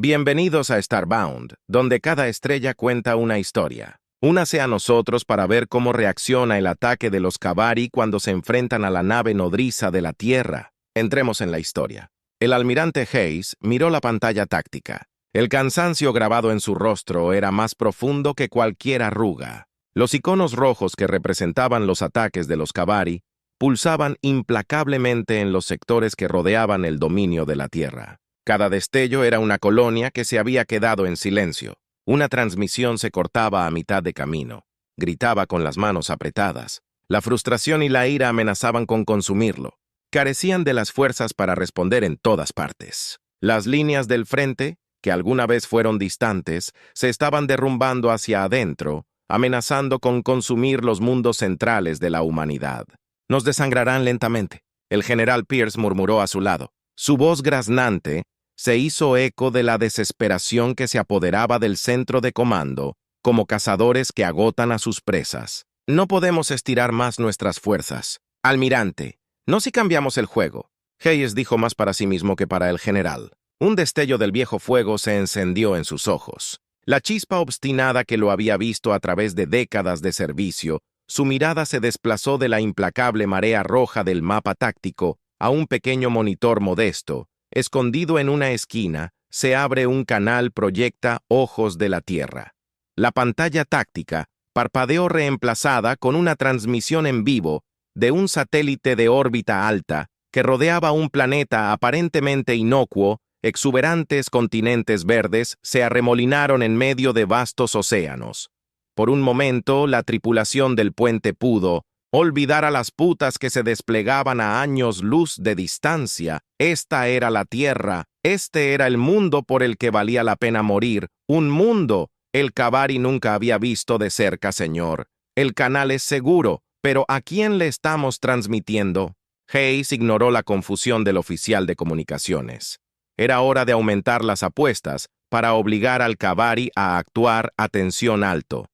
Bienvenidos a Starbound, donde cada estrella cuenta una historia. Únase a nosotros para ver cómo reacciona el ataque de los Kabari cuando se enfrentan a la nave nodriza de la Tierra. Entremos en la historia. El almirante Hayes miró la pantalla táctica. El cansancio grabado en su rostro era más profundo que cualquier arruga. Los iconos rojos que representaban los ataques de los Kabari pulsaban implacablemente en los sectores que rodeaban el dominio de la Tierra. Cada destello era una colonia que se había quedado en silencio. Una transmisión se cortaba a mitad de camino. Gritaba con las manos apretadas. La frustración y la ira amenazaban con consumirlo. Carecían de las fuerzas para responder en todas partes. Las líneas del frente, que alguna vez fueron distantes, se estaban derrumbando hacia adentro, amenazando con consumir los mundos centrales de la humanidad. «Nos desangrarán lentamente», el general Pierce murmuró a su lado. Su voz graznante se hizo eco de la desesperación que se apoderaba del centro de comando, como cazadores que agotan a sus presas. «No podemos estirar más nuestras fuerzas. Almirante, no si cambiamos el juego», Hayes dijo más para sí mismo que para el general. Un destello del viejo fuego se encendió en sus ojos. La chispa obstinada que lo había visto a través de décadas de servicio, su mirada se desplazó de la implacable marea roja del mapa táctico a un pequeño monitor modesto. Escondido en una esquina, se abre un canal proyecta Ojos de la Tierra. La pantalla táctica parpadeó reemplazada con una transmisión en vivo de un satélite de órbita alta que rodeaba un planeta aparentemente inocuo. Exuberantes continentes verdes se arremolinaron en medio de vastos océanos. Por un momento, la tripulación del puente pudo olvidar a las putas que se desplegaban a años luz de distancia. Esta era la Tierra, este era el mundo por el que valía la pena morir, un mundo. El Kabari nunca había visto de cerca, señor. El canal es seguro, pero ¿a quién le estamos transmitiendo? Hayes ignoró la confusión del oficial de comunicaciones. Era hora de aumentar las apuestas para obligar al Kabari a actuar a tensión alto.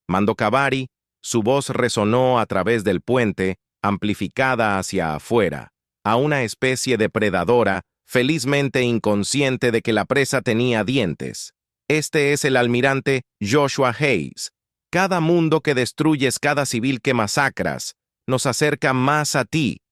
Mando Kabari, su voz resonó a través del puente, amplificada hacia afuera, a una especie de predadora, felizmente inconsciente de que la presa tenía dientes. Este es el almirante Joshua Hayes. Cada mundo que destruyes, cada civil que masacras, nos acerca más a ti.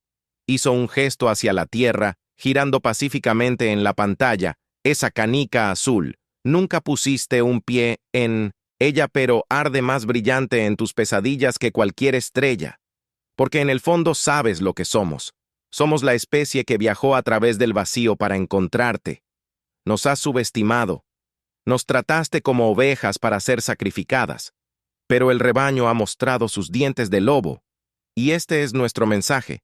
Hizo un gesto hacia la tierra, girando pacíficamente en la pantalla, esa canica azul. Nunca pusiste un pie en ella, pero arde más brillante en tus pesadillas que cualquier estrella. Porque en el fondo sabes lo que somos. Somos la especie que viajó a través del vacío para encontrarte. Nos has subestimado. Nos trataste como ovejas para ser sacrificadas. Pero el rebaño ha mostrado sus dientes de lobo. Y este es nuestro mensaje.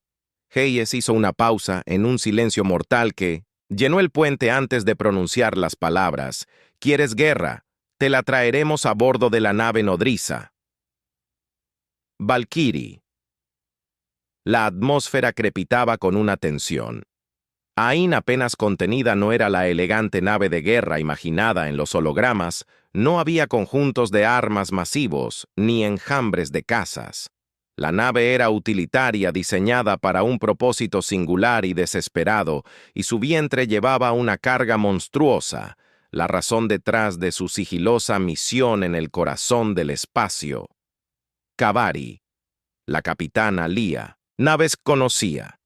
Hayes hizo una pausa en un silencio mortal que llenó el puente antes de pronunciar las palabras. ¿Quieres guerra? Te la traeremos a bordo de la nave nodriza. Valkyrie. La atmósfera crepitaba con una tensión. Ain, apenas contenida, no era la elegante nave de guerra imaginada en los hologramas, no había conjuntos de armas masivos, ni enjambres de cazas. La nave era utilitaria, diseñada para un propósito singular y desesperado, y su vientre llevaba una carga monstruosa, la razón detrás de su sigilosa misión en el corazón del espacio. Kabari, la capitana Lia, naves conocía.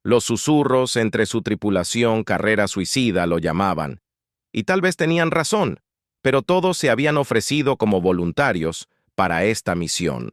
Los susurros entre su tripulación carrera suicida lo llamaban, y tal vez tenían razón, pero todos se habían ofrecido como voluntarios para esta misión.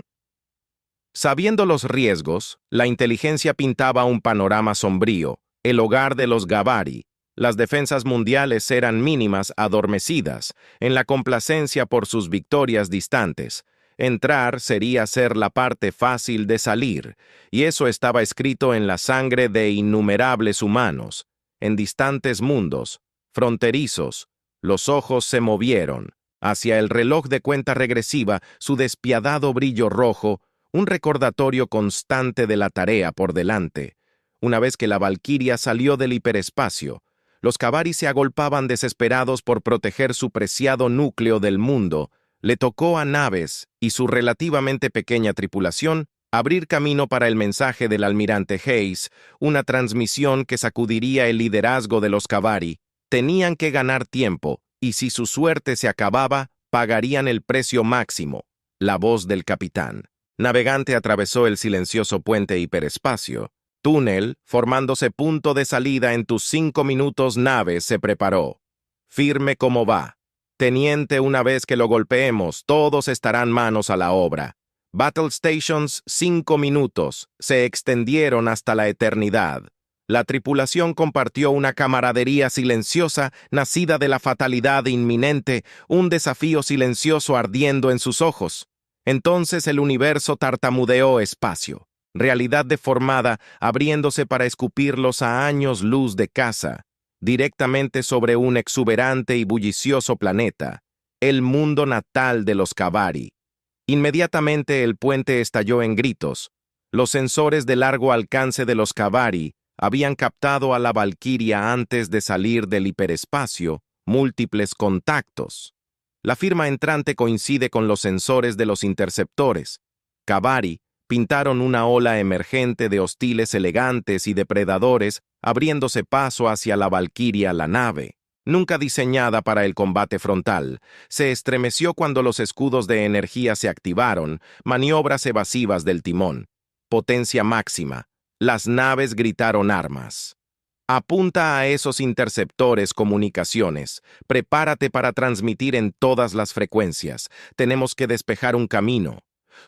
Sabiendo los riesgos, la inteligencia pintaba un panorama sombrío, el hogar de los Kabari. Las defensas mundiales eran mínimas, adormecidas, en la complacencia por sus victorias distantes. Entrar sería ser la parte fácil de salir, y eso estaba escrito en la sangre de innumerables humanos. En distantes mundos, fronterizos, los ojos se movieron. Hacia el reloj de cuenta regresiva, su despiadado brillo rojo, un recordatorio constante de la tarea por delante. Una vez que la Valquiria salió del hiperespacio, los Kabari se agolpaban desesperados por proteger su preciado núcleo del mundo. Le tocó a Naves y su relativamente pequeña tripulación abrir camino para el mensaje del almirante Hayes, una transmisión que sacudiría el liderazgo de los Kabari. Tenían que ganar tiempo, y si su suerte se acababa, pagarían el precio máximo. La voz del capitán. Navegante atravesó el silencioso puente hiperespacio. Túnel, formándose punto de salida en tus 5 minutos, nave se preparó. Firme como va. Teniente, una vez que lo golpeemos, todos estarán manos a la obra. Battle Stations, 5 minutos. Se extendieron hasta la eternidad. La tripulación compartió una camaradería silenciosa nacida de la fatalidad inminente, un desafío silencioso ardiendo en sus ojos. Entonces el universo tartamudeó espacio, realidad deformada abriéndose para escupirlos a años luz de casa, directamente sobre un exuberante y bullicioso planeta, el mundo natal de los Kabari. Inmediatamente el puente estalló en gritos. Los sensores de largo alcance de los Kabari habían captado a la Valquiria antes de salir del hiperespacio, múltiples contactos. La firma entrante coincide con los sensores de los interceptores. Kabari pintaron una ola emergente de hostiles elegantes y depredadores, abriéndose paso hacia la Valquiria, la nave. Nunca diseñada para el combate frontal, se estremeció cuando los escudos de energía se activaron, maniobras evasivas del timón. Potencia máxima. Las naves gritaron armas. Apunta a esos interceptores comunicaciones. Prepárate para transmitir en todas las frecuencias. Tenemos que despejar un camino.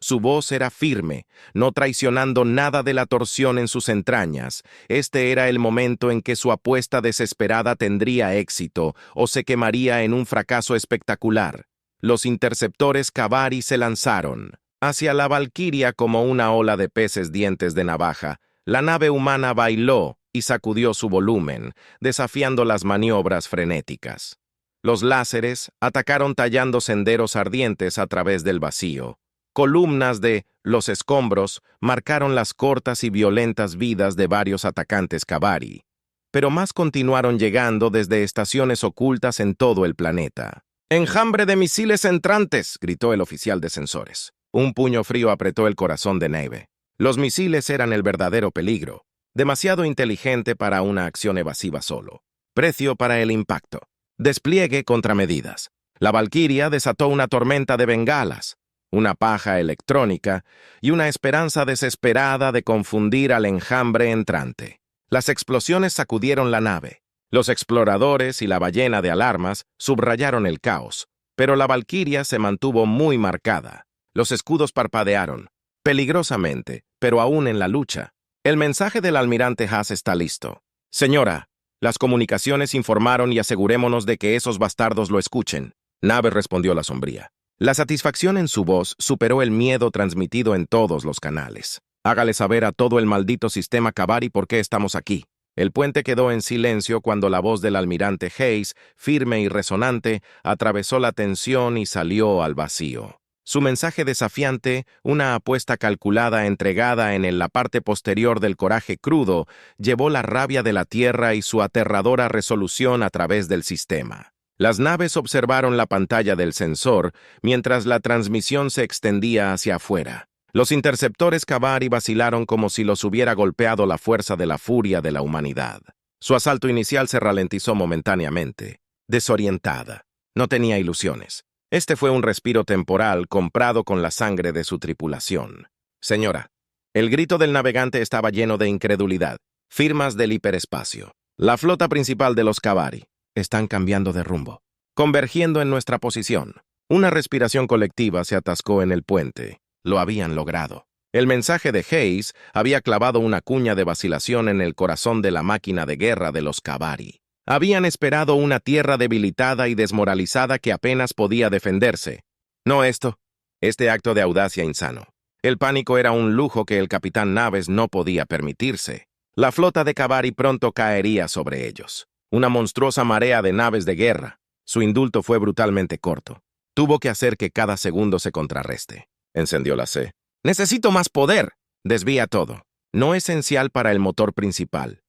Su voz era firme, no traicionando nada de la torsión en sus entrañas. Este era el momento en que su apuesta desesperada tendría éxito o se quemaría en un fracaso espectacular. Los interceptores Kabari se lanzaron hacia la Valquiria como una ola de peces dientes de navaja. La nave humana bailó y sacudió su volumen, desafiando las maniobras frenéticas. Los láseres atacaron tallando senderos ardientes a través del vacío. Columnas de los escombros marcaron las cortas y violentas vidas de varios atacantes Kabari. Pero más continuaron llegando desde estaciones ocultas en todo el planeta. «¡Enjambre de misiles entrantes!», gritó el oficial de sensores. Un puño frío apretó el corazón de Neve. Los misiles eran el verdadero peligro. Demasiado inteligente para una acción evasiva solo. Precio para el impacto. Despliegue contramedidas. La Valquiria desató una tormenta de bengalas, una paja electrónica y una esperanza desesperada de confundir al enjambre entrante. Las explosiones sacudieron la nave. Los exploradores y la ballena de alarmas subrayaron el caos, pero la Valquiria se mantuvo muy marcada. Los escudos parpadearon, peligrosamente, pero aún en la lucha. El mensaje del almirante Haas está listo. Señora, las comunicaciones informaron y asegurémonos de que esos bastardos lo escuchen. Nave, respondió la sombría. La satisfacción en su voz superó el miedo transmitido en todos los canales. Hágale saber a todo el maldito sistema Kabari por qué estamos aquí. El puente quedó en silencio cuando la voz del almirante Hayes, firme y resonante, atravesó la tensión y salió al vacío. Su mensaje desafiante, una apuesta calculada entregada en la parte posterior del coraje crudo, llevó la rabia de la Tierra y su aterradora resolución a través del sistema. Las naves observaron la pantalla del sensor mientras la transmisión se extendía hacia afuera. Los interceptores Kabari vacilaron como si los hubiera golpeado la fuerza de la furia de la humanidad. Su asalto inicial se ralentizó momentáneamente. Desorientada. No tenía ilusiones. Este fue un respiro temporal comprado con la sangre de su tripulación. Señora, el grito del navegante estaba lleno de incredulidad. Firmas del hiperespacio. La flota principal de los Kabari. Están cambiando de rumbo. Convergiendo en nuestra posición. Una respiración colectiva se atascó en el puente. Lo habían logrado. El mensaje de Hayes había clavado una cuña de vacilación en el corazón de la máquina de guerra de los Kabari. Habían esperado una tierra debilitada y desmoralizada que apenas podía defenderse. No este acto de audacia insano. El pánico era un lujo que el capitán Naves no podía permitirse. La flota de Kabari pronto caería sobre ellos. Una monstruosa marea de naves de guerra. Su indulto fue brutalmente corto. Tuvo que hacer que cada segundo se contrarreste. Encendió la C. «Necesito más poder». Desvía todo. No esencial para el motor principal.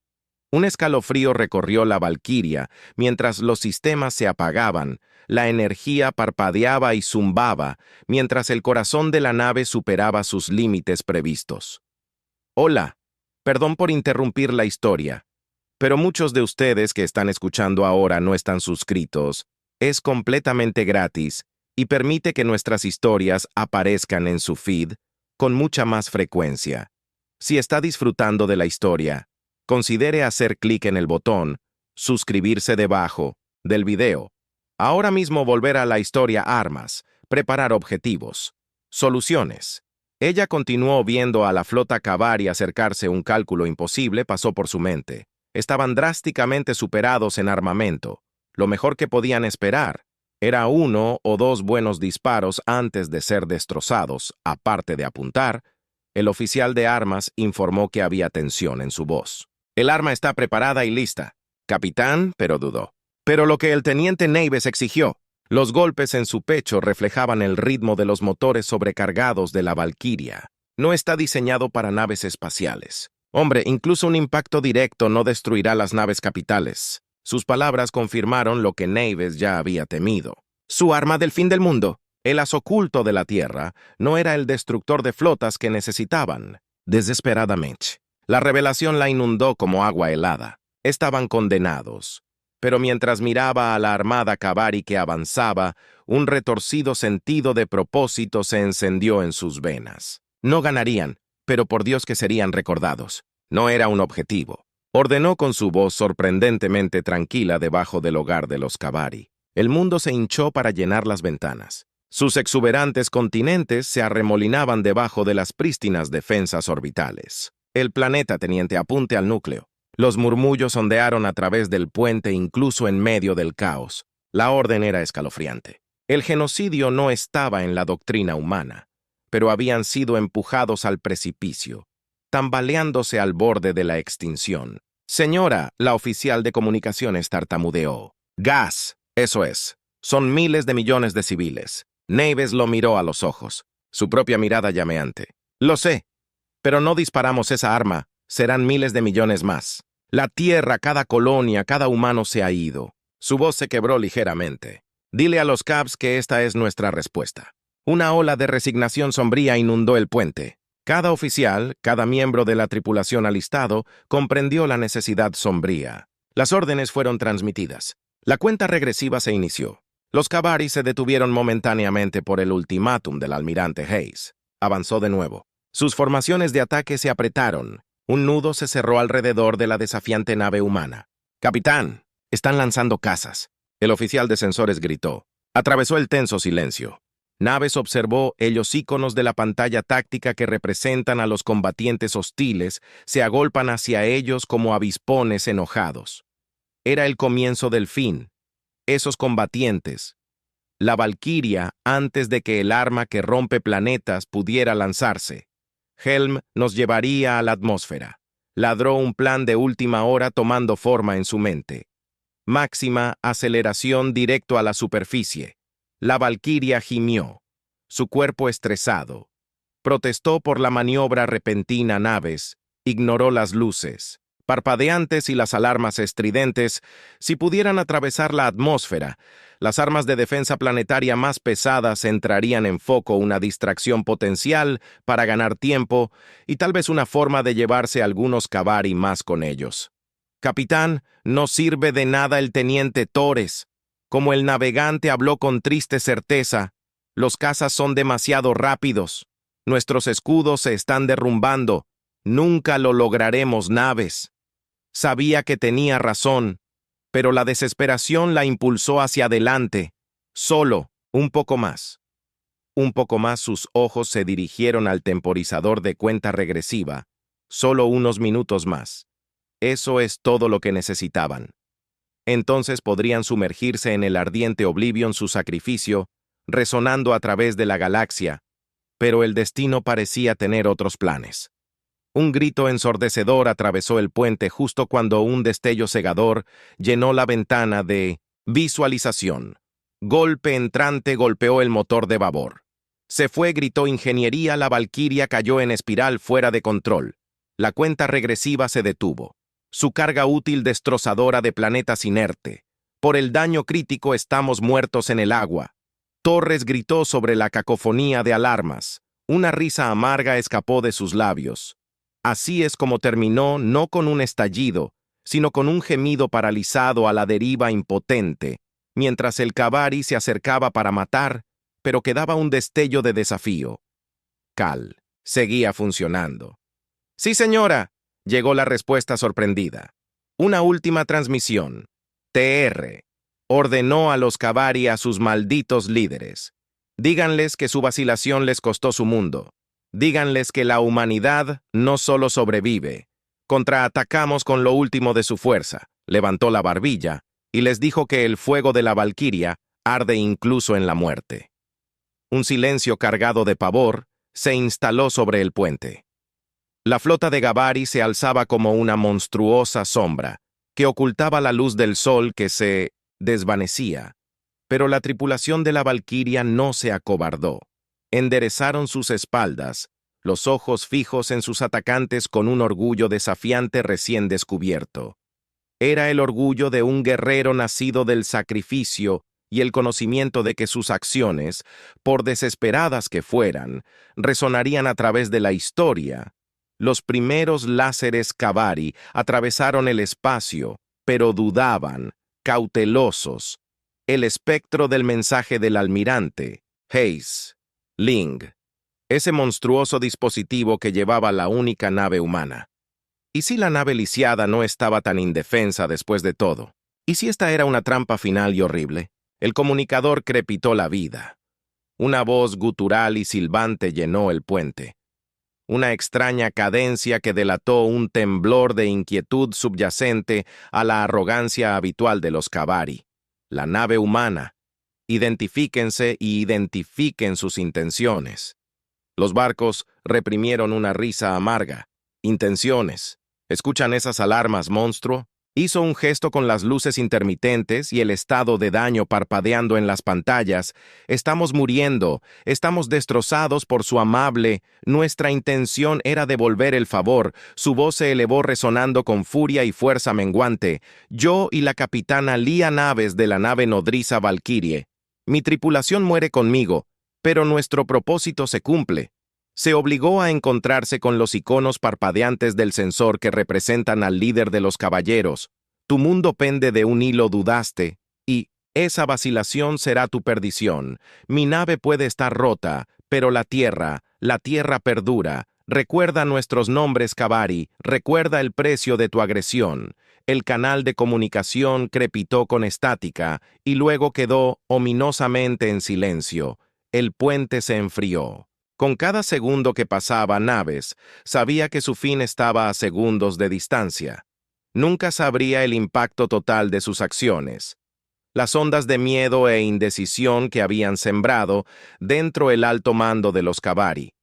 Un escalofrío recorrió la Valquiria mientras los sistemas se apagaban, la energía parpadeaba y zumbaba, mientras el corazón de la nave superaba sus límites previstos. «Hola, perdón por interrumpir la historia, Pero muchos de ustedes que están escuchando ahora no están suscritos. Es completamente gratis y permite que nuestras historias aparezcan en su feed con mucha más frecuencia. Si está disfrutando de la historia, considere hacer clic en el botón suscribirse debajo del video. Ahora mismo volver a la historia Armas, preparar objetivos, soluciones. Ella continuó viendo a la flota cavar y acercarse. Un cálculo imposible pasó por su mente. Estaban drásticamente superados en armamento. Lo mejor que podían esperar era 1 o 2 buenos disparos antes de ser destrozados. Aparte de apuntar, el oficial de armas informó que había tensión en su voz. El arma está preparada y lista. Capitán, pero dudó. Pero lo que el teniente Naves exigió. Los golpes en su pecho reflejaban el ritmo de los motores sobrecargados de la Valkyria. No está diseñado para naves espaciales. Hombre, incluso un impacto directo no destruirá las naves capitales. Sus palabras confirmaron lo que Naves ya había temido. Su arma del fin del mundo, el as oculto de la Tierra, no era el destructor de flotas que necesitaban. Desesperadamente, la revelación la inundó como agua helada. Estaban condenados. Pero mientras miraba a la armada Cavari que avanzaba, un retorcido sentido de propósito se encendió en sus venas. No ganarían, pero por Dios que serían recordados. No era un objetivo. Ordenó con su voz sorprendentemente tranquila debajo del hogar de los Cavari. El mundo se hinchó para llenar las ventanas. Sus exuberantes continentes se arremolinaban debajo de las prístinas defensas orbitales. El planeta, teniente, apunte al núcleo. Los murmullos ondearon a través del puente incluso en medio del caos. La orden era escalofriante. El genocidio no estaba en la doctrina humana, pero habían sido empujados al precipicio, tambaleándose al borde de la extinción. Señora, la oficial de comunicaciones tartamudeó. Gas, eso es. Son miles de millones de civiles. Naves lo miró a los ojos, su propia mirada llameante. Lo sé, pero no disparamos esa arma. Serán miles de millones más. La Tierra, cada colonia, cada humano se ha ido. Su voz se quebró ligeramente. Dile a los Cavs que esta es nuestra respuesta. Una ola de resignación sombría inundó el puente. Cada oficial, cada miembro de la tripulación alistado, comprendió la necesidad sombría. Las órdenes fueron transmitidas. La cuenta regresiva se inició. Los Cavari se detuvieron momentáneamente por el ultimátum del almirante Hayes. Avanzó de nuevo. Sus formaciones de ataque se apretaron. Un nudo se cerró alrededor de la desafiante nave humana. «Capitán, están lanzando cazas», el oficial de sensores gritó. Atravesó el tenso silencio. Naves observó ellos íconos de la pantalla táctica que representan a los combatientes hostiles, se agolpan hacia ellos como avispones enojados. Era el comienzo del fin. Esos combatientes. La Valkyria antes de que el arma que rompe planetas pudiera lanzarse. Helm nos llevaría a la atmósfera. Ladró un plan de última hora tomando forma en su mente. Máxima aceleración directo a la superficie. La Valkyria gimió, su cuerpo estresado. Protestó por la maniobra repentina. Naves, ignoró las luces, parpadeantes y las alarmas estridentes. Si pudieran atravesar la atmósfera, las armas de defensa planetaria más pesadas entrarían en foco, una distracción potencial para ganar tiempo y tal vez una forma de llevarse algunos Cavari más con ellos. «Capitán, no sirve de nada el teniente Torres». Como el navegante habló con triste certeza, «Los cazas son demasiado rápidos. Nuestros escudos se están derrumbando. Nunca lo lograremos, Naves». Sabía que tenía razón, pero la desesperación la impulsó hacia adelante. Solo, un poco más. Un poco más. Sus ojos se dirigieron al temporizador de cuenta regresiva. Solo unos minutos más. Eso es todo lo que necesitaban. Entonces podrían sumergirse en el ardiente Oblivion, su sacrificio, resonando a través de la galaxia, pero el destino parecía tener otros planes. Un grito ensordecedor atravesó el puente justo cuando un destello cegador llenó la ventana de visualización. Golpe entrante golpeó el motor de babor. Se fue, gritó ingeniería. La Valkyria cayó en espiral fuera de control. La cuenta regresiva se detuvo. Su carga útil destrozadora de planetas inerte. Por el daño crítico estamos muertos en el agua. Torres gritó sobre la cacofonía de alarmas. Una risa amarga escapó de sus labios. Así es como terminó, no con un estallido, sino con un gemido paralizado a la deriva impotente, mientras el Kabari se acercaba para matar, pero quedaba un destello de desafío. Cal seguía funcionando. «Sí, señora», llegó la respuesta sorprendida. Una última transmisión. TR ordenó a los Kabari a sus malditos líderes. Díganles que su vacilación les costó su mundo. Díganles que la humanidad no solo sobrevive. Contraatacamos con lo último de su fuerza. Levantó la barbilla y les dijo que el fuego de la Valquiria arde incluso en la muerte. Un silencio cargado de pavor se instaló sobre el puente. La flota de Gabari se alzaba como una monstruosa sombra, que ocultaba la luz del sol que se desvanecía. Pero la tripulación de la Valquiria no se acobardó. Enderezaron sus espaldas, los ojos fijos en sus atacantes con un orgullo desafiante recién descubierto. Era el orgullo de un guerrero nacido del sacrificio y el conocimiento de que sus acciones, por desesperadas que fueran, resonarían a través de la historia. Los primeros láseres Kabari atravesaron el espacio, pero dudaban, cautelosos. El espectro del mensaje del almirante, Hayes, Ling, ese monstruoso dispositivo que llevaba la única nave humana. ¿Y si la nave lisiada no estaba tan indefensa después de todo? ¿Y si esta era una trampa final y horrible? El comunicador crepitó la vida. Una voz gutural y silbante llenó el puente. Una extraña cadencia que delató un temblor de inquietud subyacente a la arrogancia habitual de los Kabari. La nave humana. Identifíquense y identifiquen sus intenciones. Los barcos reprimieron una risa amarga. Intenciones. ¿Escuchan esas alarmas, monstruo? Hizo un gesto con las luces intermitentes y el estado de daño parpadeando en las pantallas. Estamos muriendo, estamos destrozados por su amable. Nuestra intención era devolver el favor. Su voz se elevó resonando con furia y fuerza menguante. Yo y la capitana Lía Naves de la nave nodriza Valkyrie. Mi tripulación muere conmigo, pero nuestro propósito se cumple. Se obligó a encontrarse con los iconos parpadeantes del sensor que representan al líder de los caballeros. Tu mundo pende de un hilo, dudaste, y esa vacilación será tu perdición. Mi nave puede estar rota, pero la tierra perdura. Recuerda nuestros nombres, Kabari, recuerda el precio de tu agresión. El canal de comunicación crepitó con estática y luego quedó ominosamente en silencio. El puente se enfrió. Con cada segundo que pasaba, Naves sabía que su fin estaba a segundos de distancia. Nunca sabría el impacto total de sus acciones. Las ondas de miedo e indecisión que habían sembrado dentro el alto mando de los Kabari.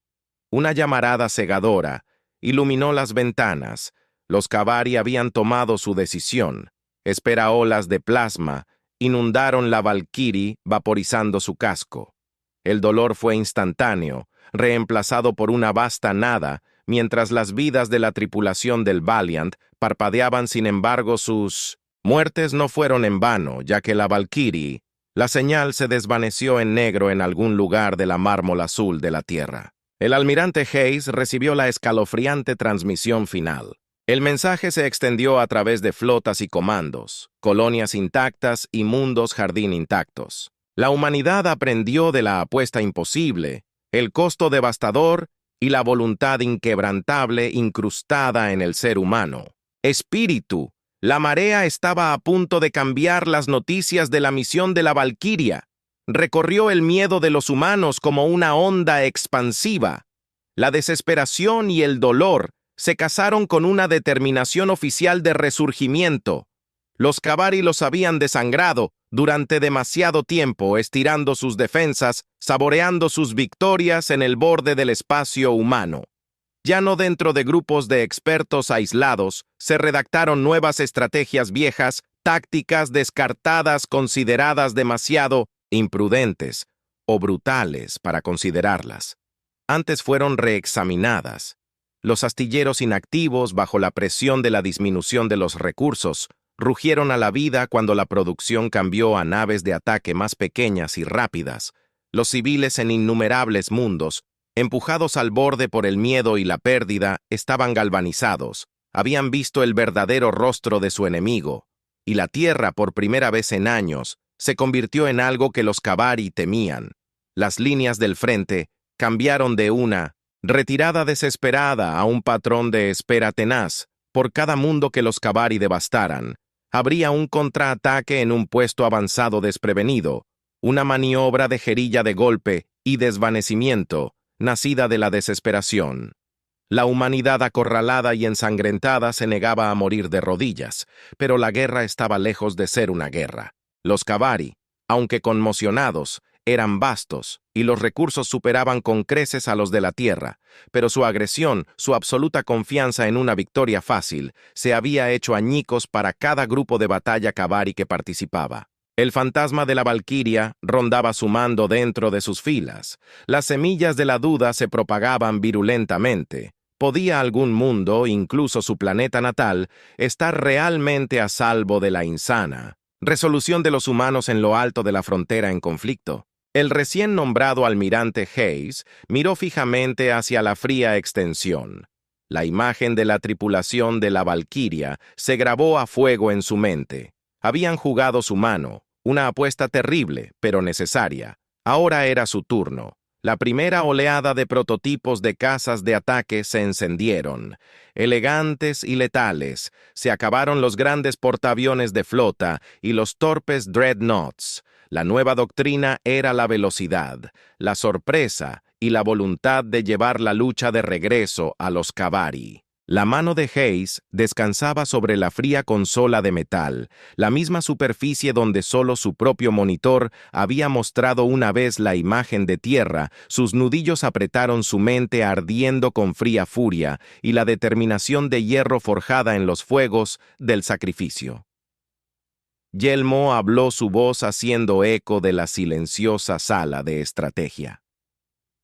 Una llamarada cegadora iluminó las ventanas. Los Kabari habían tomado su decisión. Esperaolas de plasma inundaron la Valkyrie vaporizando su casco. El dolor fue instantáneo, reemplazado por una vasta nada, mientras las vidas de la tripulación del Valiant parpadeaban. Sin embargo, sus muertes no fueron en vano, ya que la Valkyrie, la señal se desvaneció en negro en algún lugar de la mármol azul de la Tierra. El almirante Hayes recibió la escalofriante transmisión final. El mensaje se extendió a través de flotas y comandos, colonias intactas y mundos jardín intactos. La humanidad aprendió de la apuesta imposible, el costo devastador y la voluntad inquebrantable incrustada en el ser humano. Espíritu, la marea estaba a punto de cambiar las noticias de la misión de la Valquiria. Recorrió el miedo de los humanos como una onda expansiva. La desesperación y el dolor se casaron con una determinación oficial de resurgimiento. Los Kabari los habían desangrado durante demasiado tiempo, estirando sus defensas, saboreando sus victorias en el borde del espacio humano. Ya no dentro de grupos de expertos aislados, se redactaron nuevas estrategias viejas, tácticas descartadas consideradas demasiado imprudentes o brutales para considerarlas. Antes fueron reexaminadas. Los astilleros inactivos, bajo la presión de la disminución de los recursos, rugieron a la vida cuando la producción cambió a naves de ataque más pequeñas y rápidas. Los civiles en innumerables mundos, empujados al borde por el miedo y la pérdida, estaban galvanizados, Habían visto el verdadero rostro de su enemigo, y la tierra, por primera vez en años, se convirtió en algo que los Kabari temían. Las líneas del frente cambiaron de una retirada desesperada a un patrón de espera tenaz. Por cada mundo que los Kabari devastaran, habría un contraataque en un puesto avanzado desprevenido, una maniobra de guerrilla de golpe y desvanecimiento, nacida de la desesperación. La humanidad acorralada y ensangrentada se negaba a morir de rodillas, pero la guerra estaba lejos de ser una guerra. Los Kabari, aunque conmocionados, eran vastos y los recursos superaban con creces a los de la tierra, pero su agresión, su absoluta confianza en una victoria fácil, se había hecho añicos para cada grupo de batalla Kabari que participaba. El fantasma de la Valquiria rondaba su mando dentro de sus filas. Las semillas de la duda se propagaban virulentamente. ¿Podía algún mundo, incluso su planeta natal, estar realmente a salvo de la insana resolución de los humanos en lo alto de la frontera en conflicto? El recién nombrado almirante Hayes miró fijamente hacia la fría extensión. La imagen de la tripulación de la Valquiria se grabó a fuego en su mente. Habían jugado su mano, una apuesta terrible, pero necesaria. Ahora era su turno. La primera oleada de prototipos de cazas de ataque se encendieron. Elegantes y letales, se acabaron los grandes portaaviones de flota y los torpes dreadnoughts. La nueva doctrina era la velocidad, la sorpresa y la voluntad de llevar la lucha de regreso a los Kabari. La mano de Hayes descansaba sobre la fría consola de metal, la misma superficie donde solo su propio monitor había mostrado una vez la imagen de tierra. Sus nudillos apretaron su mente ardiendo con fría furia y la determinación de hierro forjada en los fuegos del sacrificio. Yelmo habló su voz haciendo eco de la silenciosa sala de estrategia.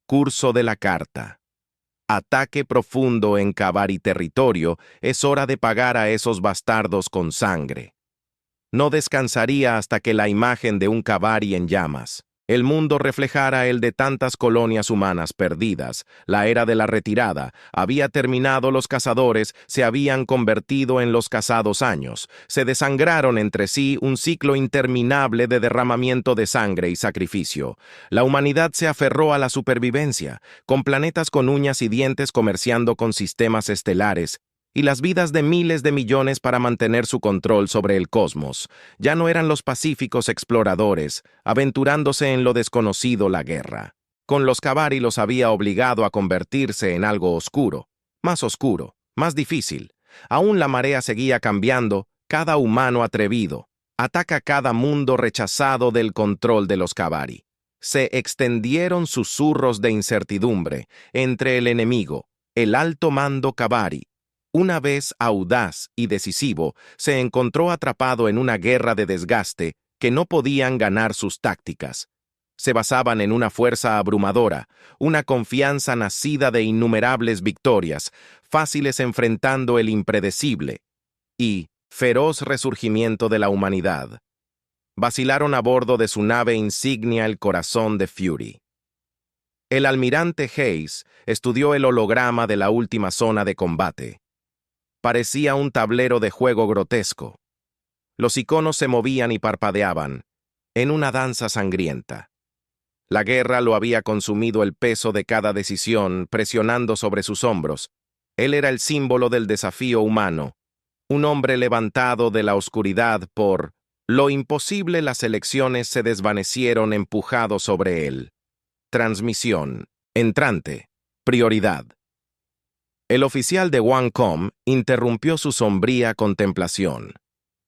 Curso de la carta. Ataque profundo en Kabari territorio, es hora de pagar a esos bastardos con sangre. No descansaría hasta que la imagen de un Kabari en llamas, el mundo reflejara el de tantas colonias humanas perdidas. La era de la retirada había terminado, los cazadores se habían convertido en los cazados años. Se desangraron entre sí, un ciclo interminable de derramamiento de sangre y sacrificio. La humanidad se aferró a la supervivencia, con planetas con uñas y dientes comerciando con sistemas estelares, y las vidas de miles de millones para mantener su control sobre el cosmos. Ya no eran los pacíficos exploradores, aventurándose en lo desconocido la guerra. Con los Kabari los había obligado a convertirse en algo oscuro, más difícil. Aún la marea seguía cambiando, cada humano atrevido ataca cada mundo rechazado del control de los Kabari. Se extendieron susurros de incertidumbre entre el enemigo, el alto mando Kabari. Una vez audaz y decisivo, se encontró atrapado en una guerra de desgaste que no podían ganar sus tácticas. Se basaban en una fuerza abrumadora, una confianza nacida de innumerables victorias, fáciles enfrentando el impredecible y feroz resurgimiento de la humanidad. Vacilaron a bordo de su nave insignia el corazón de Fury. El almirante Hayes estudió el holograma de la última zona de combate. Parecía un tablero de juego grotesco. Los iconos se movían y parpadeaban, en una danza sangrienta. La guerra lo había consumido el peso de cada decisión, presionando sobre sus hombros. Él era el símbolo del desafío humano, un hombre levantado de la oscuridad por lo imposible. Las elecciones se desvanecieron empujado sobre él. Transmisión. Entrante. Prioridad. El oficial de Wancom interrumpió su sombría contemplación.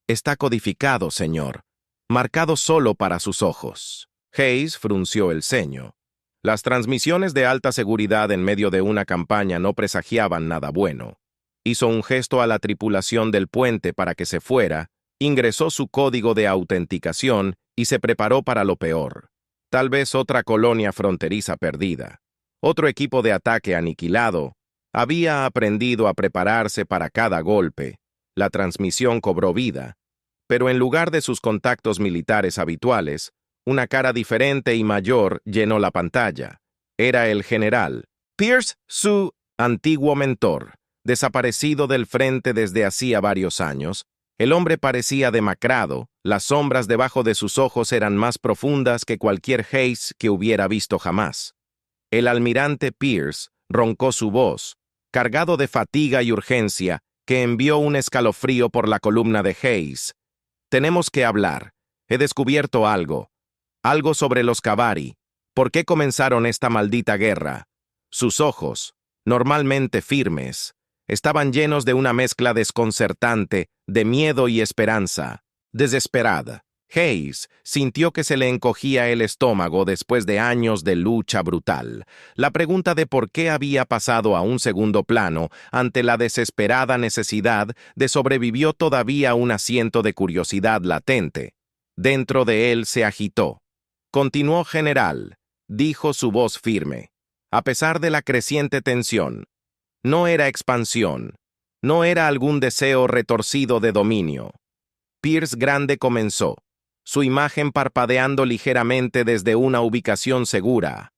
Está codificado, señor, marcado solo para sus ojos. Hayes frunció el ceño. Las transmisiones de alta seguridad en medio de una campaña no presagiaban nada bueno. Hizo un gesto a la tripulación del puente para que se fuera, ingresó su código de autenticación y se preparó para lo peor. Tal vez otra colonia fronteriza perdida, otro equipo de ataque aniquilado. Había aprendido a prepararse para cada golpe. La transmisión cobró vida, pero en lugar de sus contactos militares habituales, una cara diferente y mayor llenó la pantalla. Era el general Pierce, su antiguo mentor, Desaparecido del frente desde hacía varios años, el hombre parecía demacrado, las sombras debajo de sus ojos eran más profundas que cualquier Hayes que hubiera visto jamás. El almirante Pierce roncó su voz, cargado de fatiga y urgencia, que envió un escalofrío por la columna de Hayes. «Tenemos que hablar. He descubierto algo. Algo sobre los Cavari. ¿Por qué comenzaron esta maldita guerra?» Sus ojos, normalmente firmes, estaban llenos de una mezcla desconcertante de miedo y esperanza. Desesperada, Hayes sintió que se le encogía el estómago después de años de lucha brutal. La pregunta de por qué había pasado a un segundo plano ante la desesperada necesidad de sobrevivió todavía un asiento de curiosidad latente. Dentro de él se agitó. «Continuó, general», dijo su voz firme. A pesar de la creciente tensión, no era expansión, no era algún deseo retorcido de dominio. Pierce Grande comenzó, su imagen parpadeando ligeramente desde una ubicación segura.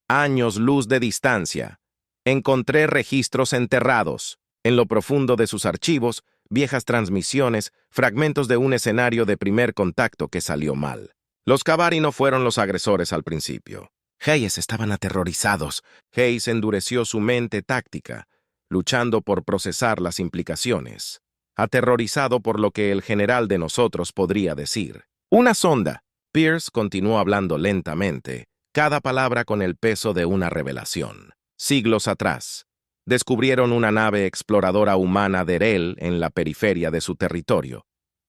Años luz de distancia. Encontré registros enterrados, en lo profundo de sus archivos, viejas transmisiones, fragmentos de un escenario de primer contacto que salió mal. Los Cavari no fueron los agresores al principio. Hayes estaban aterrorizados. Hayes endureció su mente táctica, luchando por procesar las implicaciones. Aterrorizado por lo que el general de nosotros podría decir. «Una sonda». Pierce continuó hablando lentamente, cada palabra con el peso de una revelación. Siglos atrás, descubrieron una nave exploradora humana de Erel en la periferia de su territorio.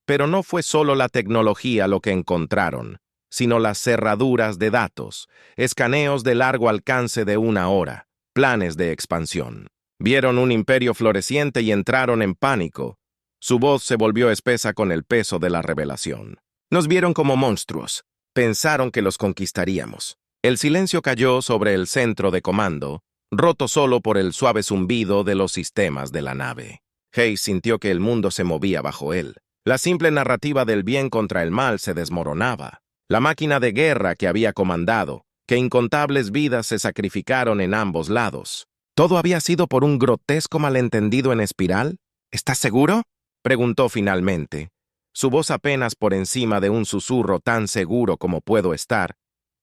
Pero no fue solo la tecnología lo que encontraron, sino las cerraduras de datos, escaneos de largo alcance de 1 hora, planes de expansión. Vieron un imperio floreciente y entraron en pánico. Su voz se volvió espesa con el peso de la revelación. Nos vieron como monstruos. Pensaron que los conquistaríamos. El silencio cayó sobre el centro de comando, roto solo por el suave zumbido de los sistemas de la nave. Hayes sintió que el mundo se movía bajo él. La simple narrativa del bien contra el mal se desmoronaba. La máquina de guerra que había comandado, que incontables vidas se sacrificaron en ambos lados. ¿Todo había sido por un grotesco malentendido en espiral? ¿Estás seguro?, preguntó finalmente, su voz apenas por encima de un susurro tan seguro como puedo estar.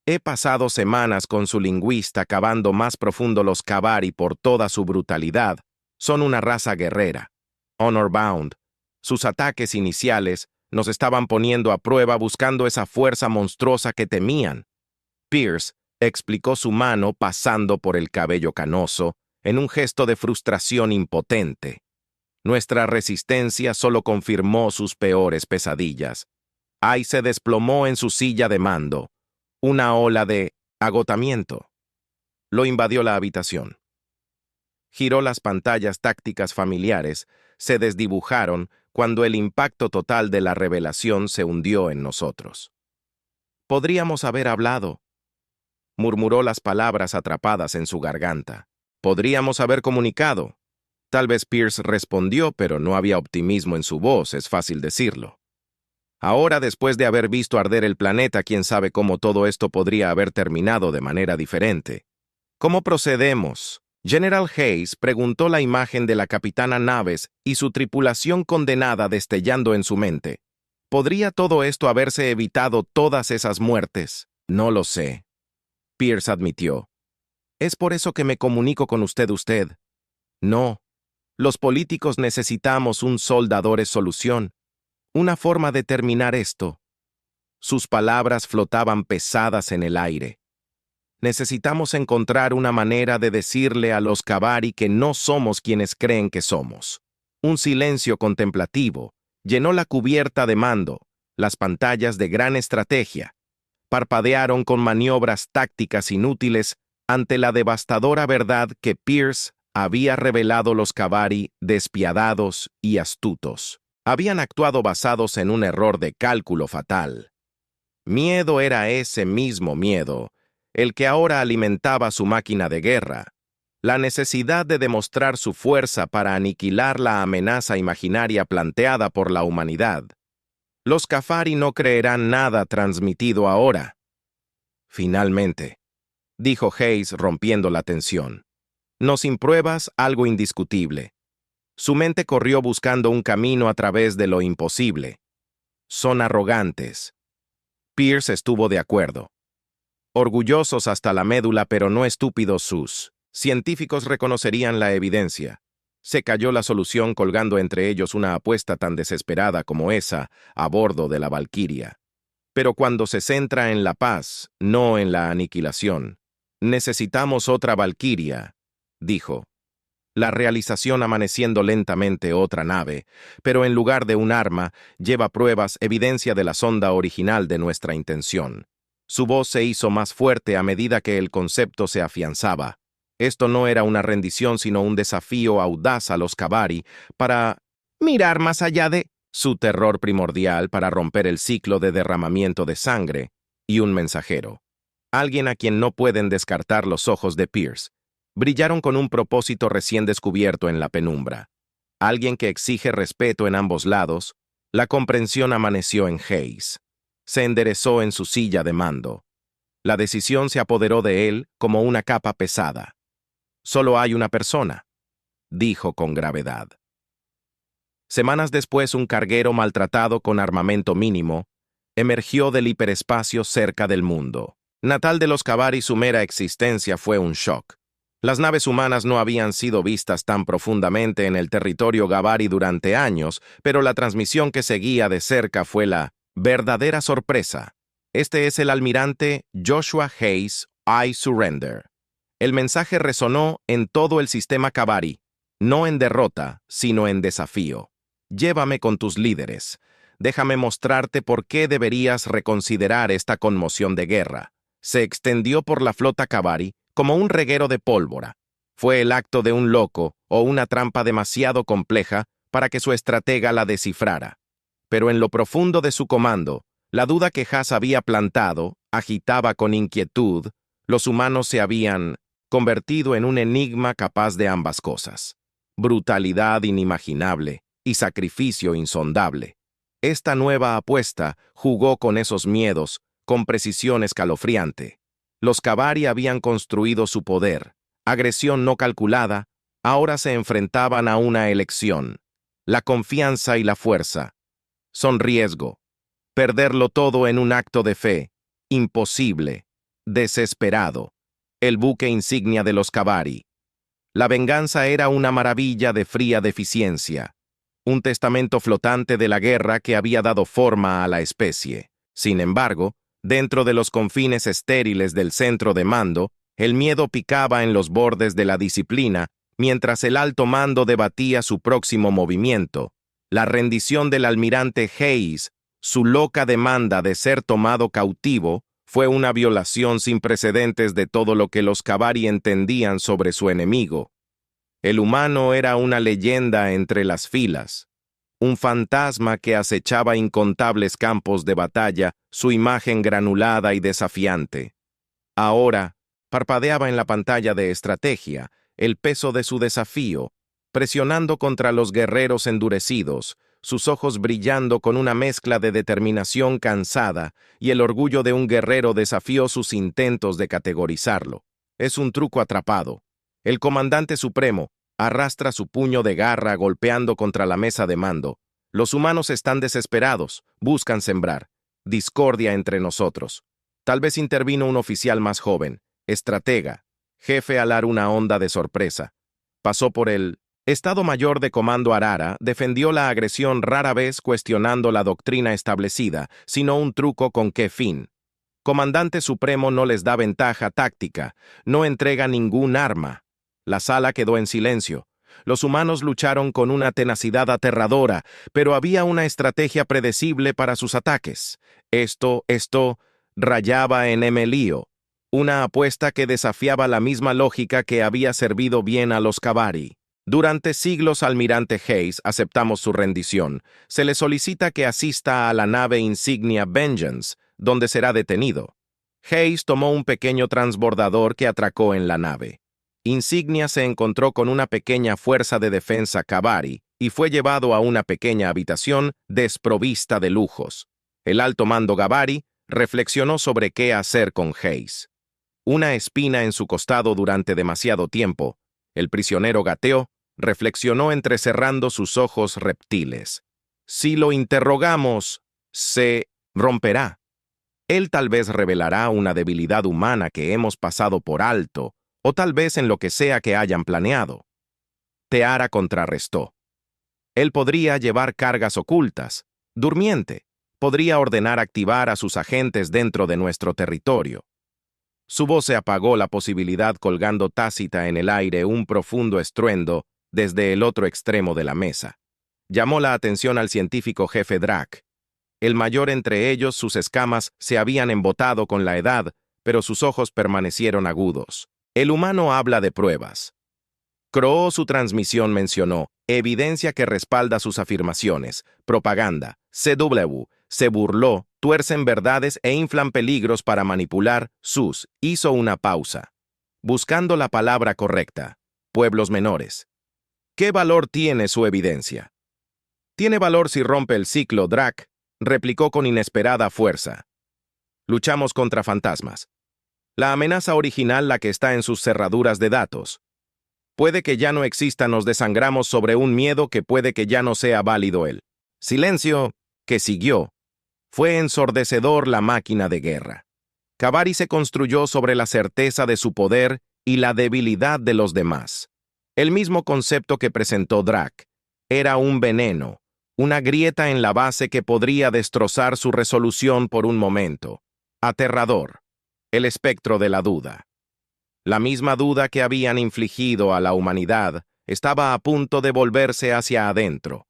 He pasado semanas con su lingüista cavando más profundo los Cavari por toda su brutalidad. Son una raza guerrera. Honor-bound. Sus ataques iniciales nos estaban poniendo a prueba buscando esa fuerza monstruosa que temían. Pierce explicó su mano pasando por el cabello canoso en un gesto de frustración impotente. Nuestra resistencia solo confirmó sus peores pesadillas. Ai se desplomó en su silla de mando. Una ola de agotamiento lo invadió la habitación. Giró las pantallas tácticas familiares, se desdibujaron cuando el impacto total de la revelación se hundió en nosotros. «Podríamos haber hablado», murmuró las palabras atrapadas en su garganta. «Podríamos haber comunicado». Tal vez Pierce respondió, pero no había optimismo en su voz, es fácil decirlo. Ahora, después de haber visto arder el planeta, quién sabe cómo todo esto podría haber terminado de manera diferente. ¿Cómo procedemos? General Hayes preguntó la imagen de la capitana Naves y su tripulación condenada destellando en su mente. ¿Podría todo esto haberse evitado todas esas muertes? No lo sé. Pierce admitió. Es por eso que me comunico con usted. No. Los políticos necesitamos un soldadores solución, una forma de terminar esto. Sus palabras flotaban pesadas en el aire. Necesitamos encontrar una manera de decirle a los Cavari que no somos quienes creen que somos. Un silencio contemplativo llenó la cubierta de mando, las pantallas de gran estrategia. Parpadearon con maniobras tácticas inútiles ante la devastadora verdad que Pierce había revelado. Los Cavari, despiadados y astutos, habían actuado basados en un error de cálculo fatal. Miedo era ese mismo miedo, el que ahora alimentaba su máquina de guerra, la necesidad de demostrar su fuerza para aniquilar la amenaza imaginaria planteada por la humanidad. Los Cavari no creerán nada transmitido ahora. Finalmente, dijo Hayes rompiendo la tensión. Nos impruebas algo indiscutible. Su mente corrió buscando un camino a través de lo imposible. Son arrogantes. Pierce estuvo de acuerdo. Orgullosos hasta la médula, pero no estúpidos sus científicos reconocerían la evidencia. Se cayó la solución colgando entre ellos una apuesta tan desesperada como esa a bordo de la Valquiria. Pero cuando se centra en la paz, no en la aniquilación. Necesitamos otra Valquiria, dijo. La realización amaneciendo lentamente otra nave, pero en lugar de un arma, lleva pruebas, evidencia de la sonda original de nuestra intención. Su voz se hizo más fuerte a medida que el concepto se afianzaba. Esto no era una rendición, sino un desafío audaz a los Kabari para mirar más allá de su terror primordial, para romper el ciclo de derramamiento de sangre, y un mensajero. Alguien a quien no pueden descartar los ojos de Pierce. Brillaron con un propósito recién descubierto en la penumbra. Alguien que exige respeto en ambos lados. La comprensión amaneció en Hayes. Se enderezó en su silla de mando. La decisión se apoderó de él como una capa pesada. Solo hay una persona, dijo con gravedad. Semanas después, un carguero maltratado con armamento mínimo emergió del hiperespacio cerca del mundo. Natal de los Kabari, su mera existencia fue un shock. Las naves humanas no habían sido vistas tan profundamente en el territorio Gabari durante años, pero la transmisión que seguía de cerca fue la verdadera sorpresa. Este es el almirante Joshua Hayes, I surrender. El mensaje resonó en todo el sistema Kabari, no en derrota, sino en desafío. Llévame con tus líderes. Déjame mostrarte por qué deberías reconsiderar esta conmoción de guerra. Se extendió por la flota Kabari como un reguero de pólvora. Fue el acto de un loco o una trampa demasiado compleja para que su estratega la descifrara. Pero en lo profundo de su comando, la duda que Haas había plantado agitaba con inquietud. Los humanos se habían convertido en un enigma capaz de ambas cosas. Brutalidad inimaginable y sacrificio insondable. Esta nueva apuesta jugó con esos miedos con precisión escalofriante. Los Kabari habían construido su poder. Agresión no calculada, ahora se enfrentaban a una elección. La confianza y la fuerza. Son riesgo. Perderlo todo en un acto de fe. Imposible. Desesperado. El buque insignia de los Kabari. La venganza era una maravilla de fría deficiencia. Un testamento flotante de la guerra que había dado forma a la especie. Sin embargo, dentro de los confines estériles del centro de mando, el miedo picaba en los bordes de la disciplina, mientras el alto mando debatía su próximo movimiento. La rendición del almirante Hayes, su loca demanda de ser tomado cautivo, fue una violación sin precedentes de todo lo que los Kabari entendían sobre su enemigo. El humano era una leyenda entre las filas. Un fantasma que acechaba incontables campos de batalla, su imagen granulada y desafiante. Ahora, parpadeaba en la pantalla de estrategia el peso de su desafío, presionando contra los guerreros endurecidos, sus ojos brillando con una mezcla de determinación cansada, y el orgullo de un guerrero desafió sus intentos de categorizarlo. Es un truco atrapado. El comandante supremo arrastra su puño de garra golpeando contra la mesa de mando. Los humanos están desesperados, buscan sembrar discordia entre nosotros. Tal vez intervino un oficial más joven, estratega, jefe al dar una onda de sorpresa. Pasó por el Estado Mayor de Comando Arara, defendió la agresión rara vez cuestionando la doctrina establecida, sino un truco con qué fin. Comandante Supremo no les da ventaja táctica, no entrega ningún arma. La sala quedó en silencio. Los humanos lucharon con una tenacidad aterradora, pero había una estrategia predecible para sus ataques. Esto rayaba en emelío, una apuesta que desafiaba la misma lógica que había servido bien a los Kabari. Durante siglos, almirante Hayes, aceptamos su rendición. Se le solicita que asista a la nave insignia Vengeance, donde será detenido. Hayes tomó un pequeño transbordador que atracó en la nave. Insignia se encontró con una pequeña fuerza de defensa Kabari y fue llevado a una pequeña habitación desprovista de lujos. El alto mando Kabari reflexionó sobre qué hacer con Hayes. Una espina en su costado durante demasiado tiempo. El prisionero gateó, reflexionó entrecerrando sus ojos reptiles. Si lo interrogamos, se romperá. Él tal vez revelará una debilidad humana que hemos pasado por alto, o tal vez en lo que sea que hayan planeado. Teara contrarrestó. Él podría llevar cargas ocultas, durmiente, podría ordenar activar a sus agentes dentro de nuestro territorio. Su voz se apagó, la posibilidad colgando tácita en el aire un profundo estruendo desde el otro extremo de la mesa. Llamó la atención al científico jefe Drac. El mayor entre ellos, sus escamas se habían embotado con la edad, pero sus ojos permanecieron agudos. El humano habla de pruebas. Croó su transmisión mencionó, evidencia que respalda sus afirmaciones, propaganda, CW, se burló, tuercen verdades e inflan peligros para manipular, hizo una pausa. Buscando la palabra correcta, pueblos menores. ¿Qué valor tiene su evidencia? Tiene valor si rompe el ciclo, Drac, replicó con inesperada fuerza. Luchamos contra fantasmas. La amenaza original, la que está en sus cerraduras de datos. Puede que ya no exista, nos desangramos sobre un miedo que puede que ya no sea válido él. Silencio, que siguió. Fue ensordecedor la máquina de guerra. Kabari se construyó sobre la certeza de su poder y la debilidad de los demás. El mismo concepto que presentó Drac. Era un veneno, una grieta en la base que podría destrozar su resolución por un momento. Aterrador. El espectro de la duda. La misma duda que habían infligido a la humanidad estaba a punto de volverse hacia adentro.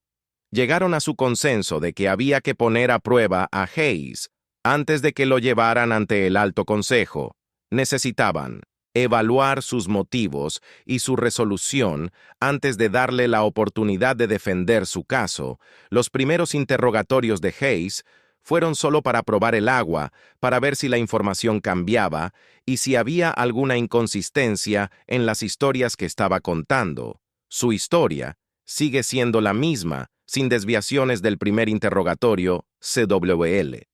Llegaron a su consenso de que había que poner a prueba a Hayes antes de que lo llevaran ante el Alto Consejo. Necesitaban evaluar sus motivos y su resolución antes de darle la oportunidad de defender su caso. Los primeros interrogatorios de Hayes fueron solo para probar el agua, para ver si la información cambiaba y si había alguna inconsistencia en las historias que estaba contando. Su historia sigue siendo la misma, sin desviaciones del primer interrogatorio, CWL.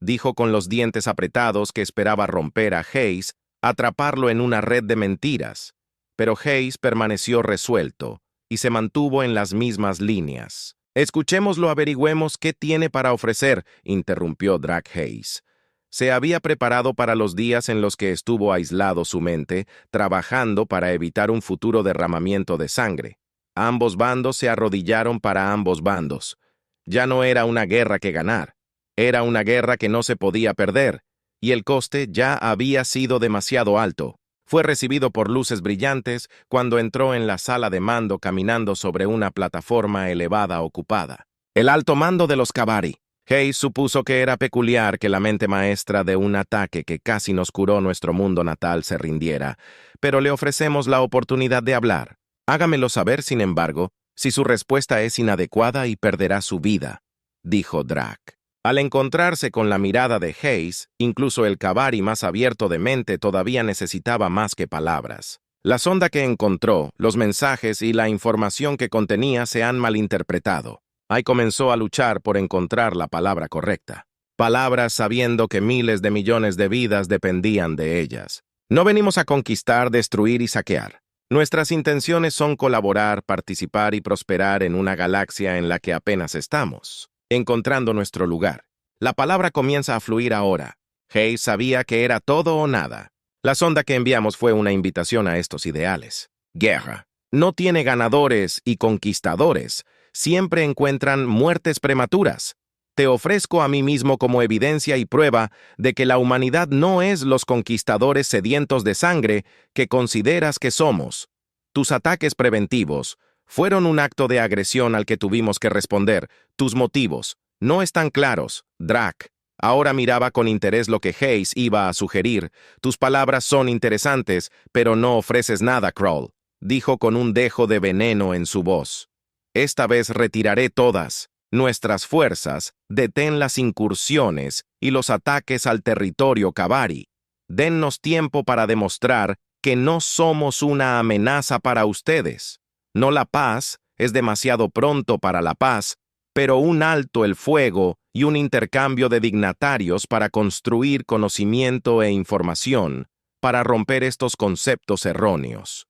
Dijo con los dientes apretados que esperaba romper a Hayes, atraparlo en una red de mentiras, pero Hayes permaneció resuelto y se mantuvo en las mismas líneas. Escuchémoslo, averigüemos qué tiene para ofrecer, interrumpió Drac Hayes. Se había preparado para los días en los que estuvo aislado su mente, trabajando para evitar un futuro derramamiento de sangre. Ambos bandos se arrodillaron para ambos bandos. Ya no era una guerra que ganar, era una guerra que no se podía perder, y el coste ya había sido demasiado alto. Fue recibido por luces brillantes cuando entró en la sala de mando caminando sobre una plataforma elevada ocupada. El alto mando de los Kabari. Hayes supuso que era peculiar que la mente maestra de un ataque que casi nos curó nuestro mundo natal se rindiera, pero le ofrecemos la oportunidad de hablar. Hágamelo saber, sin embargo, si su respuesta es inadecuada y perderá su vida, dijo Drac. Al encontrarse con la mirada de Hayes, incluso el Kabari más abierto de mente todavía necesitaba más que palabras. La sonda que encontró, los mensajes y la información que contenía se han malinterpretado. Ahí comenzó a luchar por encontrar la palabra correcta. Palabras sabiendo que miles de millones de vidas dependían de ellas. No venimos a conquistar, destruir y saquear. Nuestras intenciones son colaborar, participar y prosperar en una galaxia en la que apenas estamos, encontrando nuestro lugar. La palabra comienza a fluir ahora. Hayes sabía que era todo o nada. La sonda que enviamos fue una invitación a estos ideales. Guerra. No tiene ganadores y conquistadores. Siempre encuentran muertes prematuras. Te ofrezco a mí mismo como evidencia y prueba de que la humanidad no es los conquistadores sedientos de sangre que consideras que somos. Tus ataques preventivos fueron un acto de agresión al que tuvimos que responder. Tus motivos no están claros, Drac. Ahora miraba con interés lo que Hayes iba a sugerir. Tus palabras son interesantes, pero no ofreces nada, Krull, dijo con un dejo de veneno en su voz. Esta vez retiraré todas nuestras fuerzas, detén las incursiones y los ataques al territorio Kabari. Dennos tiempo para demostrar que no somos una amenaza para ustedes. No la paz, es demasiado pronto para la paz, pero un alto el fuego y un intercambio de dignatarios para construir conocimiento e información, para romper estos conceptos erróneos.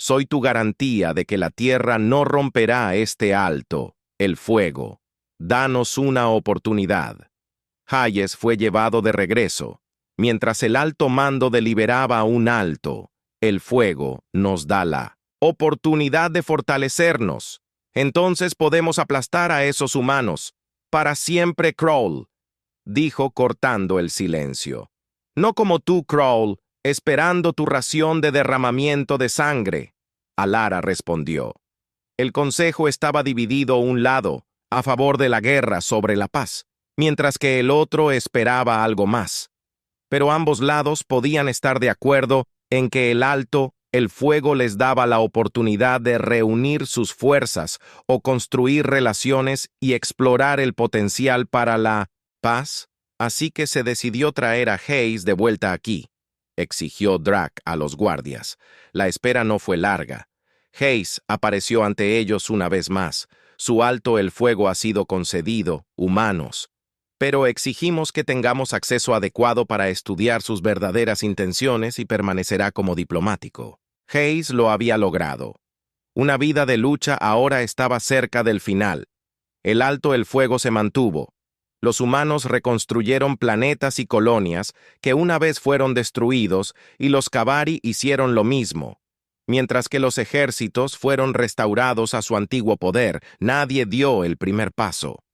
Soy tu garantía de que la tierra no romperá este alto, el fuego. Danos una oportunidad. Hayes fue llevado de regreso. Mientras el alto mando deliberaba un alto, el fuego nos da la oportunidad de fortalecernos. Entonces podemos aplastar a esos humanos. Para siempre, Crawl, dijo cortando el silencio. No como tú, Crawl, esperando tu ración de derramamiento de sangre. Alara respondió. El consejo estaba dividido un lado, a favor de la guerra sobre la paz, mientras que el otro esperaba algo más. Pero ambos lados podían estar de acuerdo en que el fuego les daba la oportunidad de reunir sus fuerzas o construir relaciones y explorar el potencial para la paz, así que se decidió traer a Hayes de vuelta aquí, exigió Drac a los guardias. La espera no fue larga. Hayes apareció ante ellos una vez más. Su alto el fuego ha sido concedido, humanos. Pero exigimos que tengamos acceso adecuado para estudiar sus verdaderas intenciones y permanecerá como diplomático. Hayes lo había logrado. Una vida de lucha ahora estaba cerca del final. El alto el fuego se mantuvo. Los humanos reconstruyeron planetas y colonias que una vez fueron destruidos y los Kabari hicieron lo mismo. Mientras que los ejércitos fueron restaurados a su antiguo poder, nadie dio el primer paso.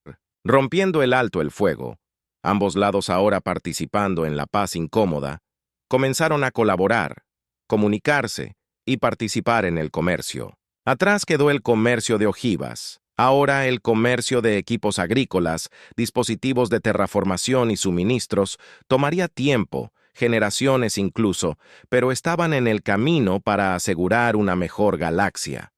Rompiendo el alto el fuego, ambos lados ahora participando en la paz incómoda, comenzaron a colaborar, comunicarse y participar en el comercio. Atrás quedó el comercio de ojivas, ahora el comercio de equipos agrícolas, dispositivos de terraformación y suministros tomaría tiempo, generaciones incluso, pero estaban en el camino para asegurar una mejor galaxia.